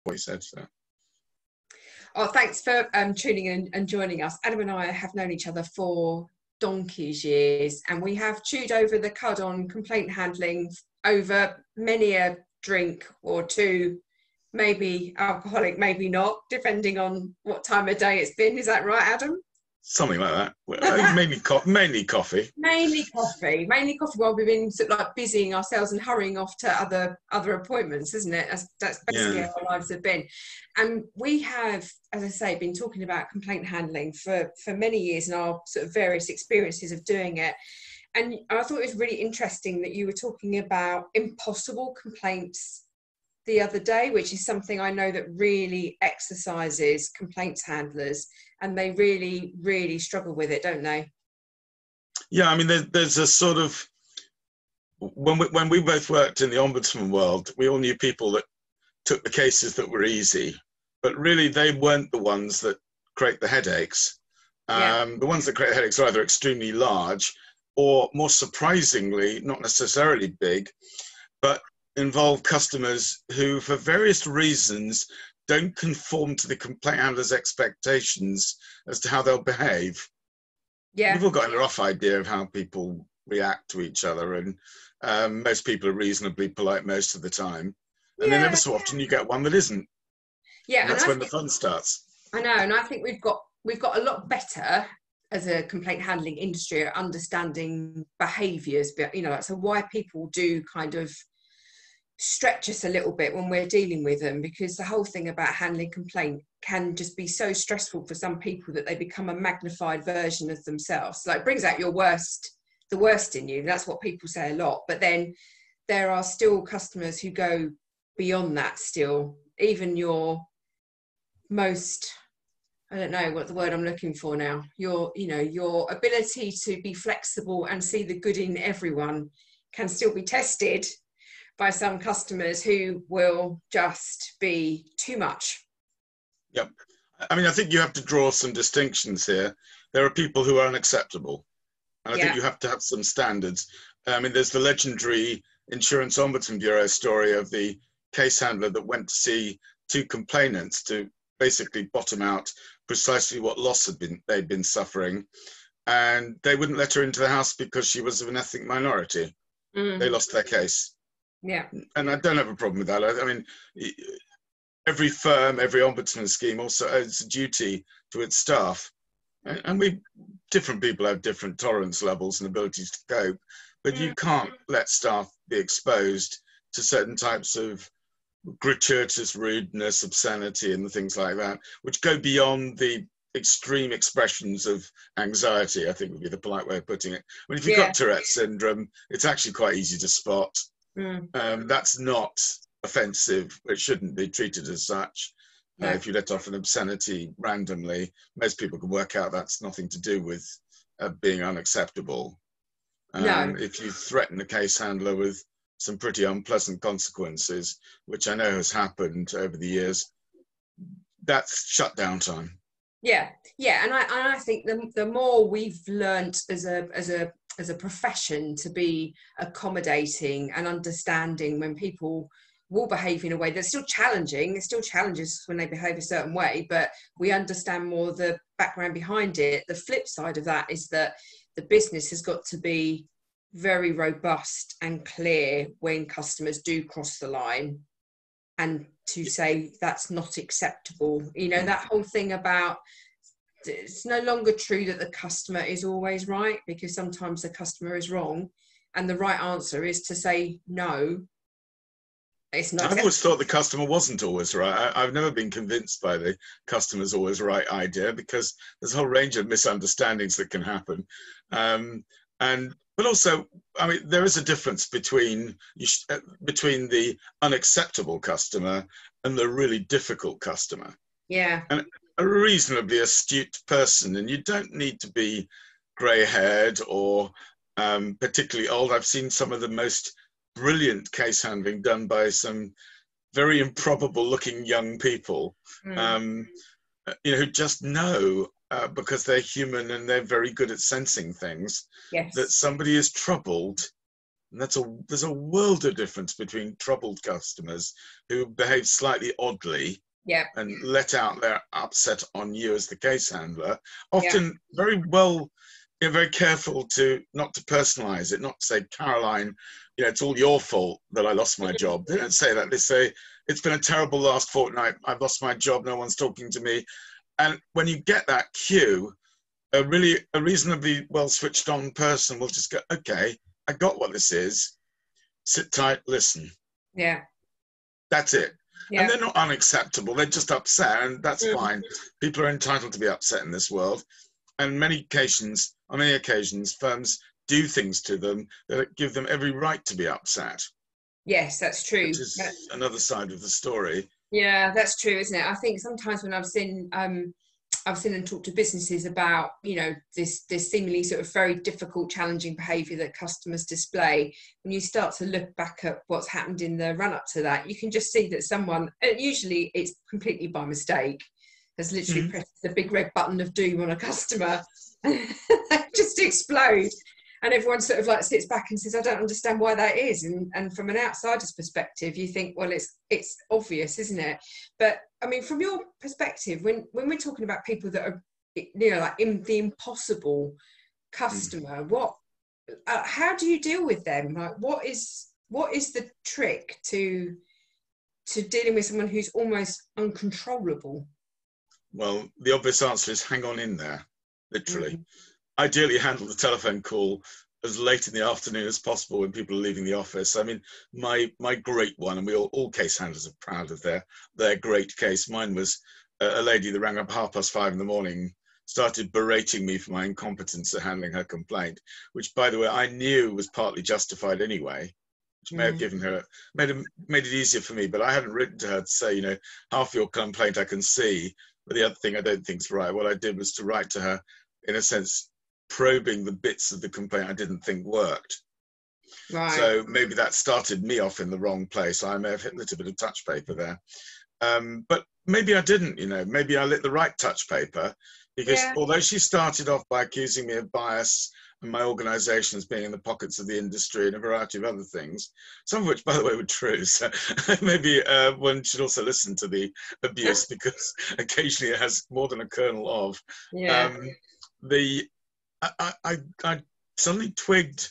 what you said. So. Oh, thanks for tuning in and joining us. Adam and I have known each other for donkey's years, and we have chewed over the cud on complaint handling over many a drink or two, maybe alcoholic, maybe not, depending on what time of day it's been. Is that right, Adam? Something like that. Well, mainly coffee. Mainly coffee while we've been sort of like busying ourselves and hurrying off to other appointments, isn't it? That's basically how our lives have been. And we have, as I say, been talking about complaint handling for many years and our sort of various experiences of doing it. And I thought it was really interesting that you were talking about impossible complaints the other day, which is something I know that really exercises complaints handlers, and they really, really struggle with it, don't they? Yeah, I mean, there's a sort of, when we both worked in the ombudsman world, we all knew people that took the cases that were easy, but really they weren't the ones that create the headaches. The ones that create headaches are either extremely large or, more surprisingly, not necessarily big, but involve customers who, for various reasons, don't conform to the complaint handler's expectations as to how they'll behave. Yeah. We've all got a rough idea of how people react to each other, and most people are reasonably polite most of the time. And then ever so often you get one that isn't. Yeah. And that's when the fun starts. I know, and I think we've got a lot better as a complaint handling industry at understanding behaviours, but so why people do kind of stretch us a little bit when we're dealing with them, because the whole thing about handling complaint can just be so stressful for some people that they become a magnified version of themselves. So it brings out the worst in you. That's what people say a lot. But then there are still customers who go beyond that still. Even your most, I don't know what the word I'm looking for now, your ability to be flexible and see the good in everyone can still be tested by some customers who will just be too much. Yep. I mean, I think you have to draw some distinctions here. There are people who are unacceptable. And I think you have to have some standards. I mean, there's the legendary Insurance Ombudsman Bureau story of the case handler that went to see two complainants to basically bottom out precisely what loss they'd been suffering. And they wouldn't let her into the house because she was of an ethnic minority. They lost their case. Yeah. And I don't have a problem with that. I mean, every firm, every ombudsman scheme also owes a duty to its staff. And different people have different tolerance levels and abilities to cope, but you can't let staff be exposed to certain types of gratuitous rudeness, obscenity, and things like that, which go beyond the extreme expressions of anxiety, I think would be the polite way of putting it. I mean, if you've got Tourette's syndrome, it's actually quite easy to spot. That's not offensive. It shouldn't be treated as such. If you let off an obscenity randomly, most people can work out that's nothing to do with being unacceptable. If you threaten a case handler with some pretty unpleasant consequences, which I know has happened over the years, that's shutdown time. Yeah, and I think the more we've learnt as a profession to be accommodating and understanding when people will behave in a way that's still challenging. It still challenges when they behave a certain way, but we understand more the background behind it. The flip side of that is that the business has got to be very robust and clear when customers do cross the line, and to say that's not acceptable. That whole thing about it's no longer true that the customer is always right, because sometimes the customer is wrong, and the right answer is to say no. It's not. I've always thought the customer wasn't always right. I've never been convinced by the customer's always right idea, because there's a whole range of misunderstandings that can happen. But also, I mean, there is a difference between the unacceptable customer and the really difficult customer. Yeah. And a reasonably astute person, and you don't need to be grey-haired or particularly old. I've seen some of the most brilliant case handling done by some very improbable looking young people, who just know, because they're human and they're very good at sensing things, that somebody is troubled And there's a world of difference between troubled customers who behave slightly oddly Yeah. and let out their upset on you as the case handler, Yeah. often very well, you're very careful not to personalize it, not to say, Caroline, it's all your fault that I lost my job. They don't say that. They say, it's been a terrible last fortnight. I've lost my job. No one's talking to me. And when you get that cue, a reasonably well switched on person will just go, okay, I got what this is. Sit tight, listen. Yeah. That's it. Yeah. And they're not unacceptable. They're just upset, and that's fine. People are entitled to be upset in this world. And on many occasions, firms do things to them that give them every right to be upset. Yes, that's true. Which is another side of the story. Yeah, that's true, isn't it? I think sometimes when I've seen and talked to businesses about, this seemingly sort of very difficult, challenging behaviour that customers display. When you start to look back at what's happened in the run up to that, you can just see that someone, usually it's completely by mistake, has literally pressed the big red button of doom on a customer and just explode. And everyone sort of like sits back and says, I don't understand why that is. And from an outsider's perspective, you think, well, it's obvious, isn't it? But I mean, from your perspective, when we're talking about people that are, like in the impossible customer, how do you deal with them? Like, what is the trick to dealing with someone who's almost uncontrollable? Well, the obvious answer is hang on in there, literally. Ideally handle the telephone call as late in the afternoon as possible when people are leaving the office. I mean, my great one, and we all case handlers are proud of their great case. Mine was a lady that rang up 5:30 in the morning, started berating me for my incompetence at handling her complaint, which, by the way, I knew was partly justified anyway, which may have given her, made it easier for me, but I hadn't written to her to say, half your complaint I can see, but the other thing I don't think is right. What I did was to write to her, in a sense, probing the bits of the complaint I didn't think worked. Right. So maybe that started me off in the wrong place. I may have hit a little bit of touch paper there. But maybe I didn't, maybe I lit the right touch paper, because although she started off by accusing me of bias and my organisation as being in the pockets of the industry and a variety of other things, some of which, by the way, were true. So maybe one should also listen to the abuse, because occasionally it has more than a kernel of. Yeah. I suddenly twigged,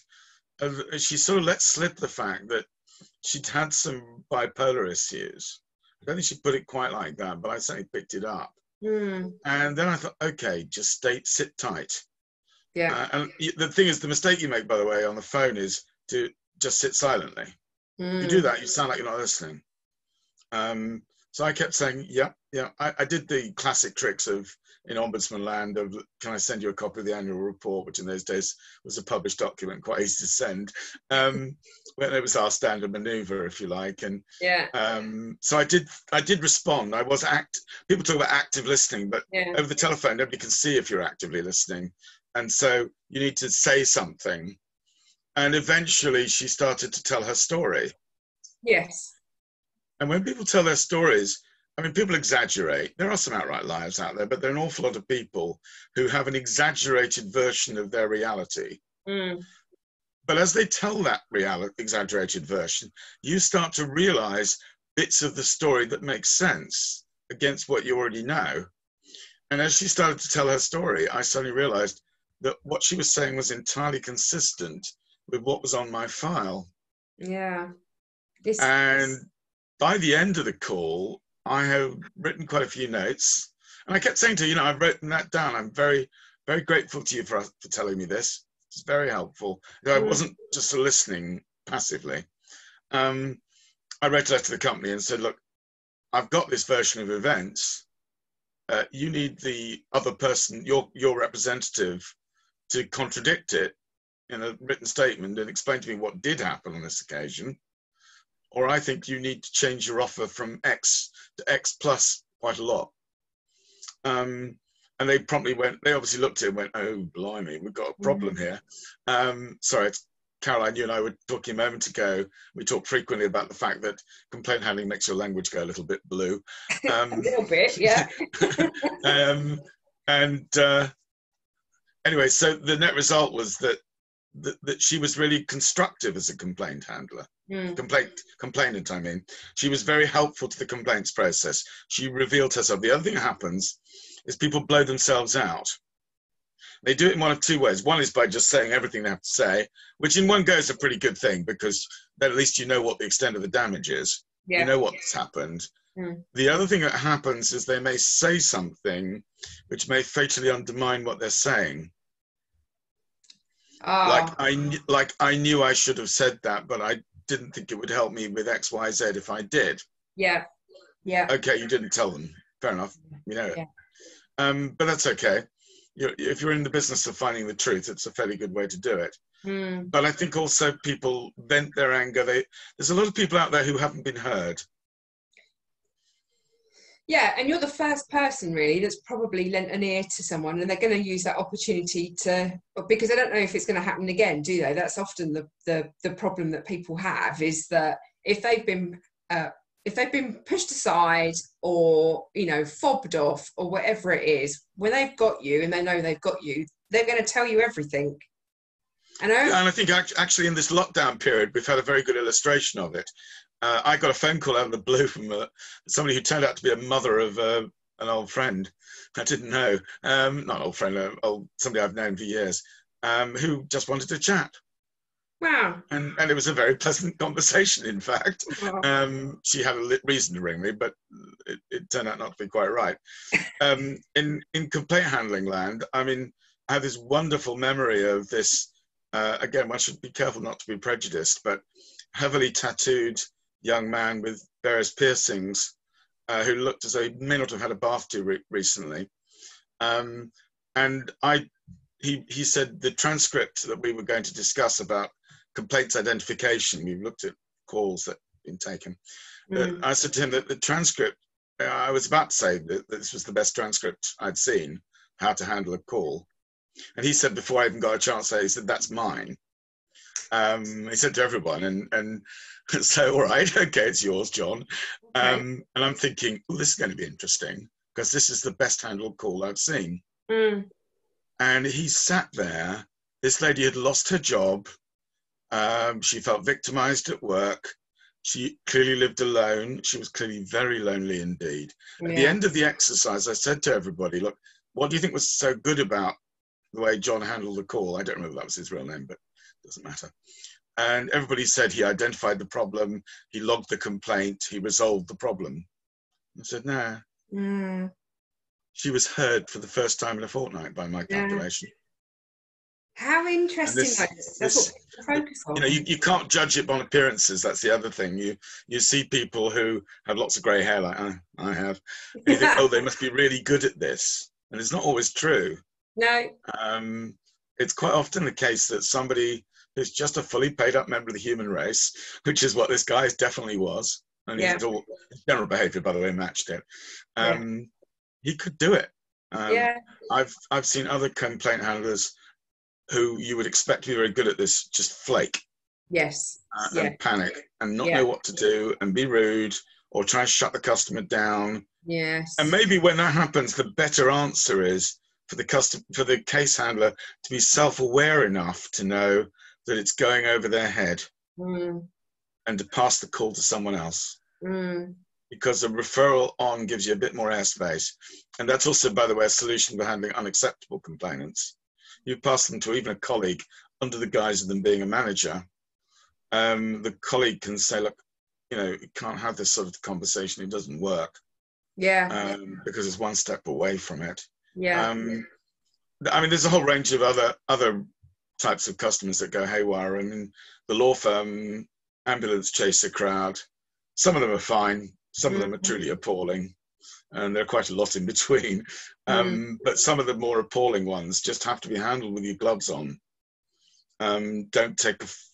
she sort of let slip the fact that she'd had some bipolar issues. I don't think she put it quite like that, but I certainly picked it up. And then I thought, okay, just sit tight. Yeah. And the thing is, the mistake you make, by the way, on the phone is to just sit silently. If you do that, you sound like you're not listening. So I kept saying, yeah. I did the classic tricks in Ombudsman land of, can I send you a copy of the annual report, which in those days was a published document, quite easy to send. When it was our standard maneuver, if you like. And so I did respond. People talk about active listening, but over the telephone, nobody can see if you're actively listening. And so you need to say something. And eventually she started to tell her story. Yes. And when people tell their stories, I mean, people exaggerate. There are some outright liars out there, but there are an awful lot of people who have an exaggerated version of their reality. But as they tell that exaggerated version, you start to realize bits of the story that make sense against what you already know. And as she started to tell her story, I suddenly realized that what she was saying was entirely consistent with what was on my file. Yeah. And by the end of the call, I have written quite a few notes. And I kept saying to her, I've written that down. I'm very, very grateful to you for telling me this. It's very helpful. I wasn't just listening passively. I wrote a letter to the company and said, look, I've got this version of events. You need the other person, your representative, to contradict it in a written statement and explain to me what did happen on this occasion. Or I think you need to change your offer from X to X plus quite a lot. And they obviously looked at it and went, oh, blimey, we've got a problem here. Sorry, Caroline, you and I were talking a moment ago. We talk frequently about the fact that complaint handling makes your language go a little bit blue. A little bit, yeah. Anyway, so the net result was that that she was really constructive as a complaint handler. Complainant, I mean. She was very helpful to the complaints process. She revealed herself. The other thing that happens is people blow themselves out. They do it in one of two ways. One is by just saying everything they have to say, which in one go is a pretty good thing, because then at least you know what the extent of the damage is. You know what's happened. The other thing that happens is they may say something which may fatally undermine what they're saying. Like I knew I should have said that, but I didn't think it would help me with X, Y, Z if I did. Yeah. Okay, you didn't tell them. Fair enough. You know it. But that's okay. If you're in the business of finding the truth, it's a fairly good way to do it. But I think also people vent their anger. There's a lot of people out there who haven't been heard. Yeah, and you're the first person really that's probably lent an ear to someone, and they're going to use that opportunity because I don't know if it's going to happen again, do they? That's often the problem that people have, is that if they've been pushed aside or, you know, fobbed off or whatever it is, when they've got you and they know they've got you, they're going to tell you everything. And I think actually in this lockdown period, we've had a very good illustration of it. I got a phone call out of the blue from somebody who turned out to be a mother of an old friend. I didn't know, not an old friend, somebody I've known for years, who just wanted to chat. Wow. And it was a very pleasant conversation, in fact. She had a reason to ring me, but it turned out not to be quite right. In complaint handling land, I mean, I have this wonderful memory of this, again, one should be careful not to be prejudiced, but heavily tattooed young man with various piercings who looked as though he may not have had a bath too recently. And he said the transcript that we were going to discuss about complaints identification, we looked at calls that had been taken. I said to him that the transcript, I was about to say that this was the best transcript I'd seen, how to handle a call. And he said, before I even got a chance to say, he said, that's mine. He said to everyone, and so, all right, okay, it's yours, John. And I'm thinking, oh, this is going to be interesting, because this is the best handled call I've seen. And he sat there. This lady had lost her job. She felt victimized at work. She clearly lived alone. She was clearly very lonely indeed. At the end of the exercise, I said to everybody, look, what do you think was so good about the way John handled the call? I don't remember if that was his real name, but it doesn't matter. And everybody said he identified the problem, he logged the complaint, he resolved the problem. I said, no. She was heard for the first time in a fortnight by my calculation. How interesting. That's what we focus on. You know, you can't judge it on appearances. That's the other thing. You see people who have lots of grey hair, like I have. And you think, oh, they must be really good at this. And it's not always true. No. It's quite often the case that somebody who's just a fully paid up member of the human race, which is what this guy definitely was, and his general behaviour, by the way, matched it. He could do it. I've seen other complaint handlers who you would expect to be very good at this just flake. And panic and not know what to do and be rude or try and shut the customer down. And maybe when that happens, the better answer is for the case handler to be self-aware enough to know that it's going over their head and to pass the call to someone else. Because a referral on gives you a bit more airspace. And that's also, by the way, a solution for handling unacceptable complainants. You pass them to even a colleague under the guise of them being a manager. The colleague can say, look, you know, you can't have this sort of conversation, it doesn't work. Because it's one step away from it. I mean, there's a whole range of other types of customers that go haywire. I mean, the law firm ambulance chaser crowd, some of them are fine, some of them are truly appalling, and there are quite a lot in between. But some of the more appalling ones just have to be handled with your gloves on. Don't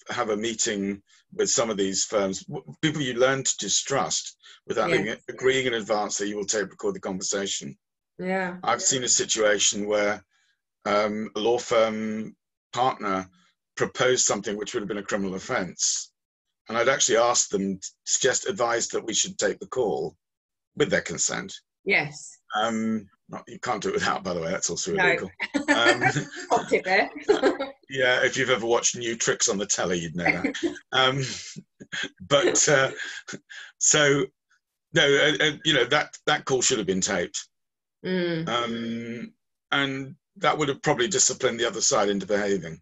have a meeting with some of these firms, people you learn to distrust without agreeing in advance that you will tape record the conversation. I've seen a situation where a law firm partner proposed something which would have been a criminal offence, and I'd actually asked them, advised that we should take the call with their consent. Yes. You can't do it without, by the way. That's also No. illegal. Hot tip there. Yeah, if you've ever watched New Tricks on the telly, you'd know that. But so no, that call should have been taped, and that would have probably disciplined the other side into behaving.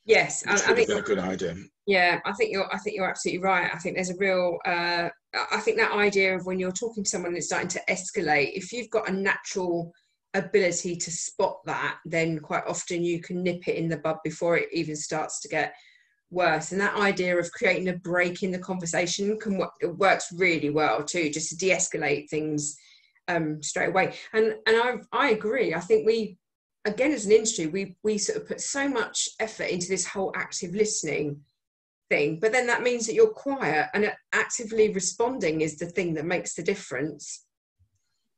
Yes, Which would have been a good idea. Yeah, I think you're absolutely right. I think there's a real. I think that idea of when you're talking to someone that's starting to escalate, if you've got a natural ability to spot that, then quite often you can nip it in the bud before it even starts to get worse. And that idea of creating a break in the conversation it works really well too, just to de-escalate things straight away. And I agree. I think we, again, as an industry, we sort of put so much effort into this whole active listening thing, but then that means that you're quiet, and actively responding is the thing that makes the difference.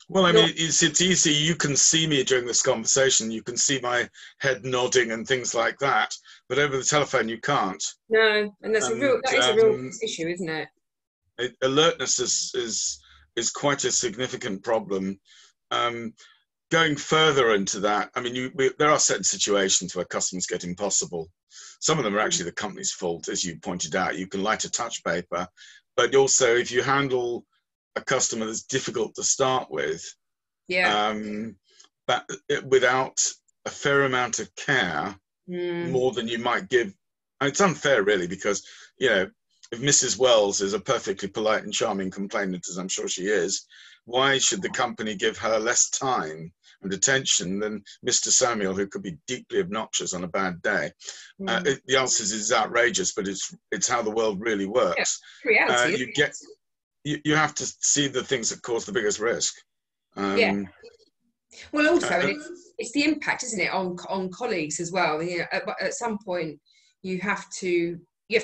Well, I mean, it's easy. You can see me during this conversation. You can see my head nodding and things like that. But over the telephone, you can't. No, and that is a real issue, isn't it? Alertness is quite a significant problem. Going further into that, I mean, there are certain situations where customers get impossible. Some of them are actually the company's fault, as you pointed out. You can light a touch paper, but also if you handle a customer that's difficult to start with, but without a fair amount of care, more than you might give. And it's unfair, really, because if Mrs. Wells is a perfectly polite and charming complainant, as I'm sure she is, why should the company give her less time and attention than Mr. Samuel, who could be deeply obnoxious on a bad day? The answer is outrageous, but it's how the world really works. Yeah, reality. You have to see the things that cause the biggest risk. Well, also, it's the impact, isn't it, on colleagues as well? At some point, you have to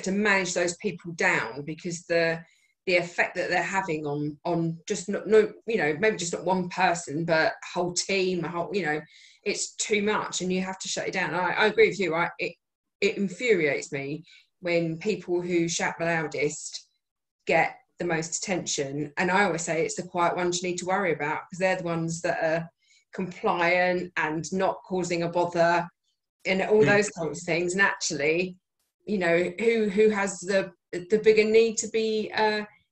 manage those people down, because the effect that they're having on just maybe just not one person, but a whole team, it's too much, and you have to shut it down. I agree with you. It infuriates me when people who shout the loudest get the most attention, and I always say it's the quiet ones you need to worry about, because they're the ones that are compliant and not causing a bother and all those kinds of things. And actually, who has the bigger need to be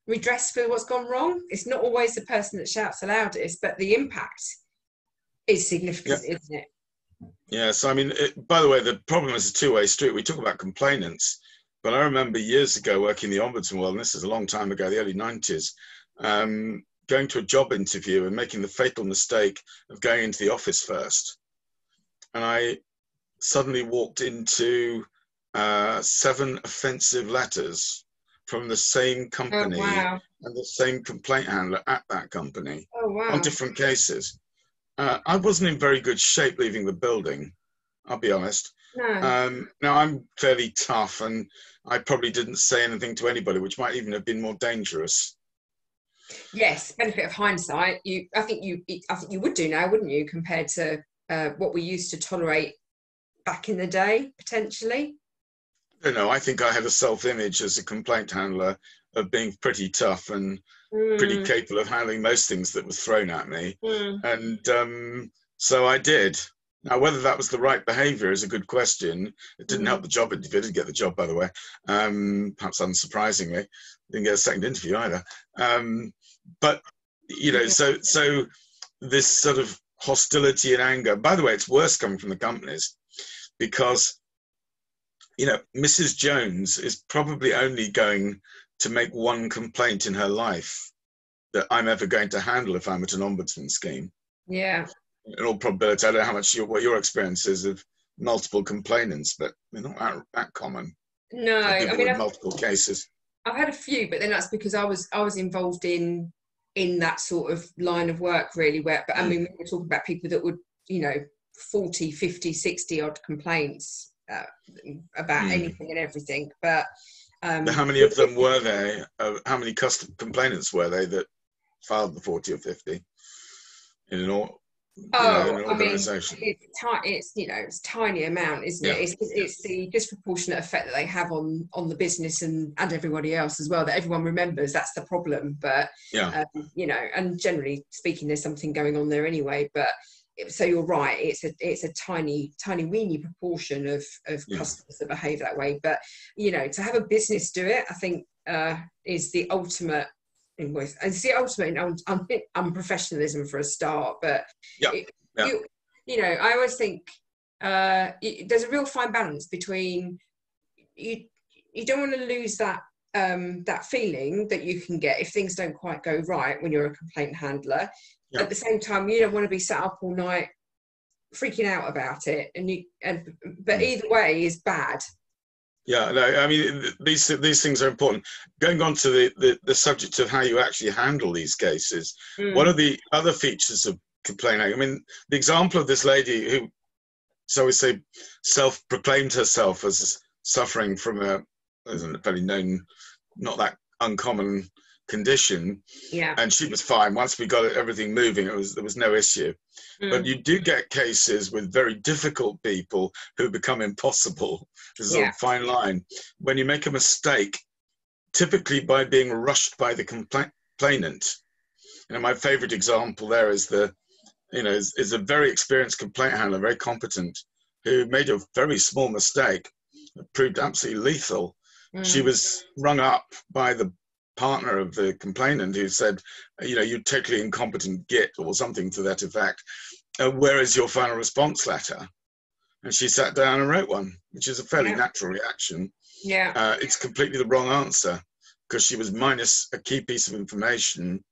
redressed for what's gone wrong? It's not always the person that shouts the loudest, but the impact is significant, isn't it? Yeah, so I mean, by the way, the problem is a two-way street. We talk about complainants, but I remember years ago working in the ombudsman world, and this is a long time ago, the early 90s, going to a job interview and making the fatal mistake of going into the office first. And I suddenly walked into 7 offensive letters from the same company and the same complaint handler at that company on different cases. I wasn't in very good shape leaving the building, I'll be honest. No. Now, I'm fairly tough, and I probably didn't say anything to anybody, which might even have been more dangerous. Yes, benefit of hindsight. I think you would do now, wouldn't you, compared to what we used to tolerate back in the day, potentially? I don't know. I think I had a self-image as a complaint handler of being pretty tough and pretty capable of handling most things that were thrown at me. And so I did. Now, whether that was the right behavior is a good question. It didn't help the job interview. I didn't get the job, by the way, perhaps unsurprisingly. Didn't get a second interview either. But, so this sort of hostility and anger, by the way, it's worse coming from the companies, because, Mrs. Jones is probably only going to make one complaint in her life that I'm ever going to handle if I'm at an ombudsman scheme. Yeah. In all probability, I don't know what your experience is of multiple complainants, but they're not that common. No, I mean, multiple cases. I've had a few, but then that's because I was involved in that sort of line of work, really. But I mean, we're talking about people that would, 40, 50, 60 odd complaints about anything and everything. But how many of them were there? How many complainants were they that filed the 40 or 50 in all? in Oh, an I mean, organisation. it's it's tiny amount, isn't it? Yeah, It's the disproportionate effect that they have on the business and everybody else as well. That everyone remembers that's the problem, but yeah, and generally speaking, there's something going on there anyway. But so you're right, it's a tiny weeny proportion of yeah. customers that behave that way. But to have a business do it, I think is the ultimate invoice. And it's the ultimate in unprofessionalism for a start, but Yeah, it, yeah, I always think there's a real fine balance between you don't want to lose that feeling that you can get if things don't quite go right when you're a complaint handler. yeah. At the same time, you don't want to be sat up all night freaking out about it, but Mm. either way is bad. Yeah, no, I mean, these things are important. Going on to the subject of how you actually handle these cases, what are Mm. the other features of complaining? I mean, the example of this lady who, so we say, self-proclaimed herself as suffering from a very known, not that uncommon condition, Yeah. and she was fine. Once we got everything moving, there was no issue. But Mm. you do get cases with very difficult people who become impossible. There's a Yeah. fine line. When you make a mistake, typically by being rushed by the complainant. My favorite example there is is a very experienced complaint handler, very competent, who made a very small mistake that proved absolutely lethal. She Mm. was rung up by the partner of the complainant who said, you're totally incompetent git, or something to that effect. Where is your final response letter? And she sat down and wrote one, which is a fairly Yeah. natural reaction. Yeah. It's completely the wrong answer because she was minus a key piece of information.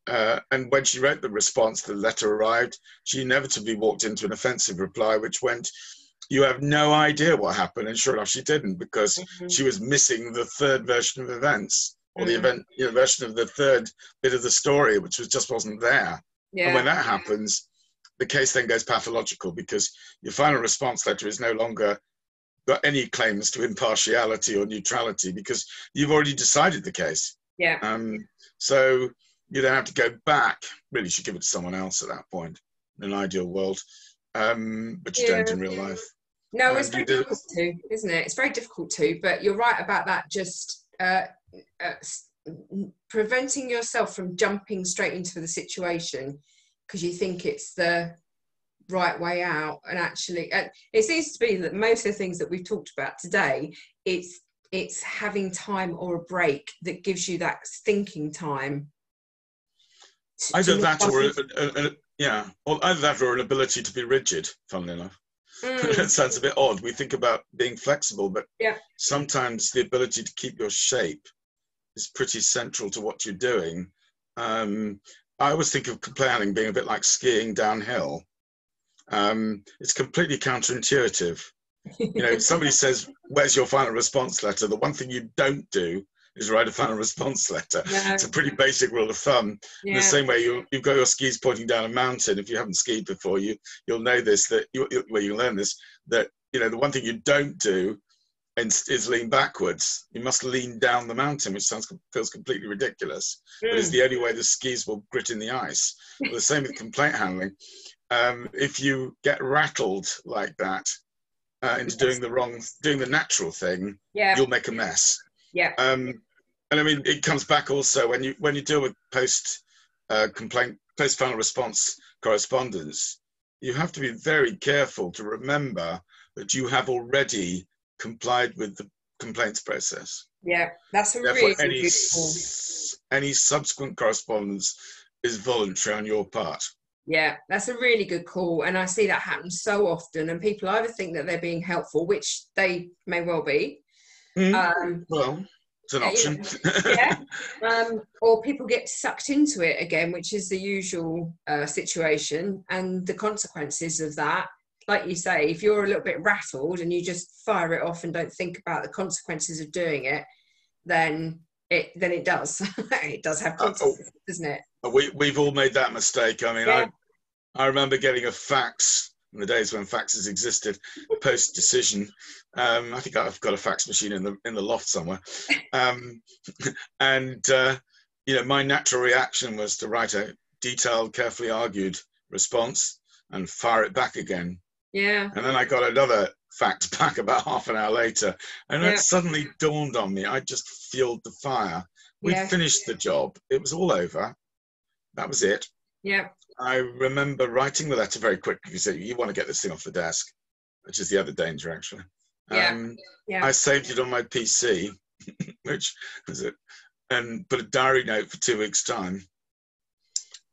And when she wrote the response, the letter arrived, she inevitably walked into an offensive reply, which went, you have no idea what happened. And sure enough, she didn't, because Mm. she was missing the third version of events, or the Mm. event, version of the third bit of the story, which just wasn't there. And when Yeah. that happens, the case then goes pathological, because your final response letter is no longer got any claims to impartiality or neutrality, because you've already decided the case. Yeah. So you then have to go back. Really should give it to someone else at that point, in an ideal world. But you Yeah. don't in real life. No, it's You very do. difficult to, isn't it? It's very difficult to, but you're right about that. Just preventing yourself from jumping straight into the situation because you think it's the right way out. And actually, it seems to be that most of the things that we've talked about today, it's having time or a break that gives you that thinking time. Either that or either that or an ability to be rigid. Funnily enough. That sounds a bit odd. We think about being flexible, but Yeah. sometimes the ability to keep your shape is pretty central to what you're doing. I always think of complaint handling being a bit like skiing downhill. It's completely counterintuitive. If somebody says, where's your final response letter? The one thing you don't do is write a final response letter. No. It's a pretty basic rule of thumb. Yeah. In the same way, you've got your skis pointing down a mountain. If you haven't skied before, you'll know this, that you learn this, that the one thing you don't do is lean backwards. You must lean down the mountain, which feels completely ridiculous, but it's the only way the skis will grit in the ice. Well, the same with complaint handling. If you get rattled like that into doing the natural thing, Yeah. you'll make a mess. Yeah. And I mean, it comes back also when you deal with post final response correspondence, you have to be very careful to remember that you have already complied with the complaints process. Yeah, that's a Therefore, really good call. any subsequent correspondence is voluntary on your part. Yeah, that's a really good call. And I see that happen so often. And people either think that they're being helpful, which they may well be. Well, it's an option. Or people get sucked into it again, which is the usual situation. And the consequences of that, like you say, if you're a little bit rattled and you just fire it off and don't think about the consequences of doing it, then it does. It does have consequences, doesn't it? We've all made that mistake. I mean, I remember getting a fax in the days when faxes existed, post decision. I think I've got a fax machine in the loft somewhere. My natural reaction was to write a detailed, carefully argued response, and fire it back again. Yeah. And then I got another fact back about half an hour later. And Yeah. it suddenly dawned on me, I just fueled the fire. We'd Yeah. finished the job. It was all over. That was it. Yeah. I remember writing the letter very quickly. You say, you want to get this thing off the desk, which is the other danger, actually. Yeah. Yeah. I saved it on my PC, which was it, and put a diary note for 2 weeks' time,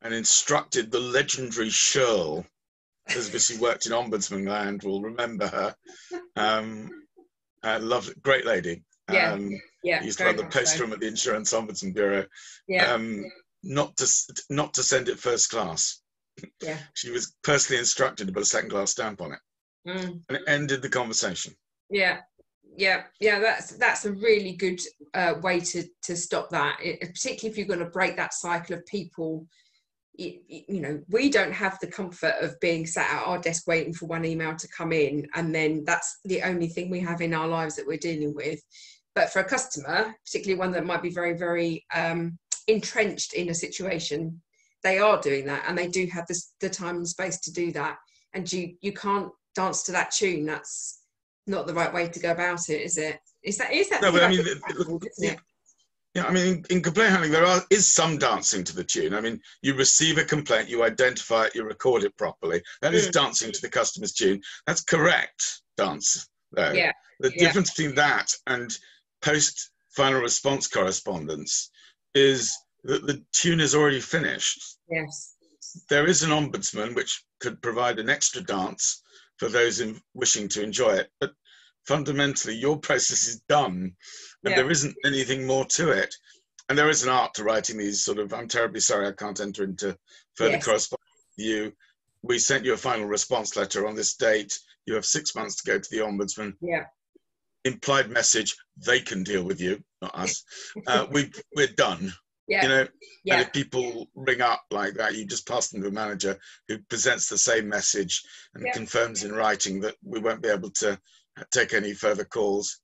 and instructed the legendary Shirl, as if she worked in Ombudsman land, will remember her. Lovely, great lady. Yeah. Used to run the post room at the Insurance Ombudsman Bureau. Yeah. Not to send it first class. Yeah. She was personally instructed to put a second class stamp on it, and it ended the conversation. Yeah. Yeah. Yeah. That's a really good way to stop that, particularly if you're going to break that cycle of people. You know, we don't have the comfort of being sat at our desk waiting for one email to come in, and then that's the only thing we have in our lives that we're dealing with. But for a customer, particularly one that might be very, very entrenched in a situation, they are doing that, and they do have the time and space to do that. And you can't dance to that tune. That's not the right way to go about it, is it? Is that? No, but I mean, isn't it? Yeah, I mean, in complaint handling, there is some dancing to the tune. I mean, you receive a complaint, you identify it, you record it properly. That is dancing to the customer's tune. That's correct dance, though. Yeah. The difference between that and post-final response correspondence is that the tune is already finished. Yes. There is an ombudsman which could provide an extra dance for those wishing to enjoy it, but fundamentally your process is done, and there isn't anything more to it. And there is an art to writing these sort of, I'm terribly sorry I can't enter into further correspondence with you. We sent you a final response letter on this date. You have 6 months to go to the ombudsman. Yeah. Implied message, they can deal with you, not us. We're done. Yeah. You know, and if people ring up like that, you just pass them to a manager who presents the same message and confirms in writing that we won't be able to take any further calls.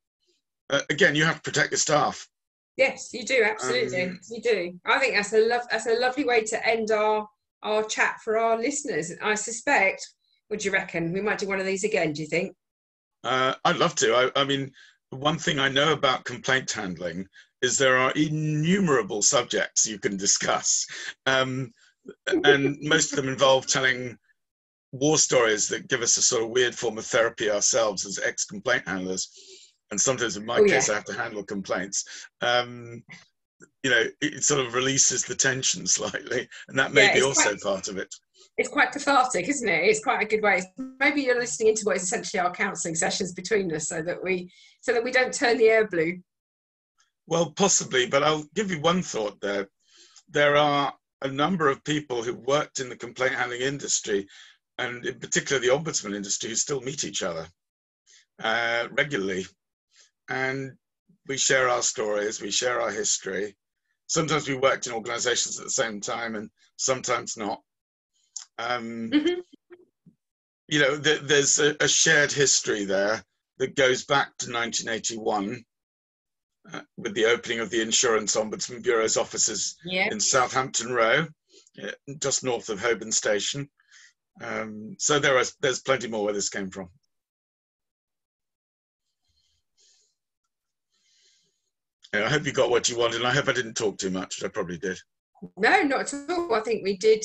Again, you have to protect your staff. Yes, you do, absolutely. You do. I think that's a lovely way to end our chat for our listeners. I suspect, what do you reckon? We might do one of these again, do you think? I'd love to. I mean, one thing I know about complaint handling is there are innumerable subjects you can discuss. And most of them involve telling war stories that give us a sort of weird form of therapy ourselves as ex-complaint handlers. And sometimes in my case, I have to handle complaints. You know, it sort of releases the tension slightly, and that may be also part of it. It's quite cathartic, isn't it? It's quite a good way. Maybe you're listening into what is essentially our counselling sessions between us, so that we don't turn the air blue. Well, possibly, but I'll give you one thought there. There are a number of people who worked in the complaint handling industry, and in particular the ombudsman industry, who still meet each other regularly. And we share our stories, we share our history. Sometimes we worked in organizations at the same time and sometimes not. You know, there's a shared history there that goes back to 1981 with the opening of the Insurance Ombudsman Bureau's offices in Southampton Row, just north of Holborn Station. So there's plenty more where this came from. I hope you got what you wanted, and I hope I didn't talk too much. I probably did. No, not at all. I think we did